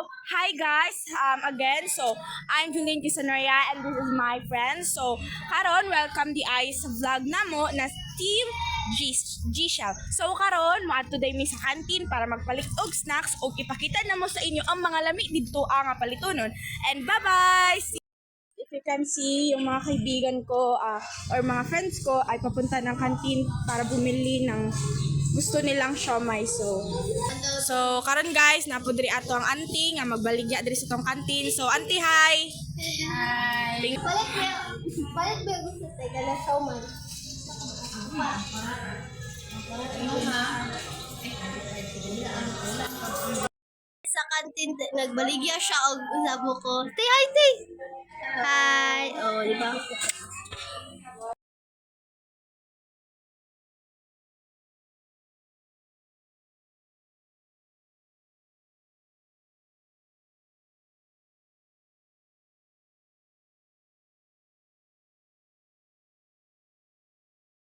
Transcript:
hi guys, again. So, I'm Julian Kisanoria and this is my friend. So, karon welcome di ay sa vlog namo na Team G-Shell. So, karon maadto day mi sa kantin para magpalit og snacks o ipakita namo sa inyo ang mga lami didto ang palitonon. And bye-bye! If you can see, yung mga kaibigan ko or mga friends ko ay papunta ng kantin para bumili ng gusto nilang siomai. So karon guys, napudri ato ang auntie nga magbaligya diri sa tong kantin. So auntie, hi. Hi. Balik ba gusto tayo kala siomai? Sa kantin nagbaligya siya og usabo ko. Tay, hi, tay. Hi. Oh, di ba?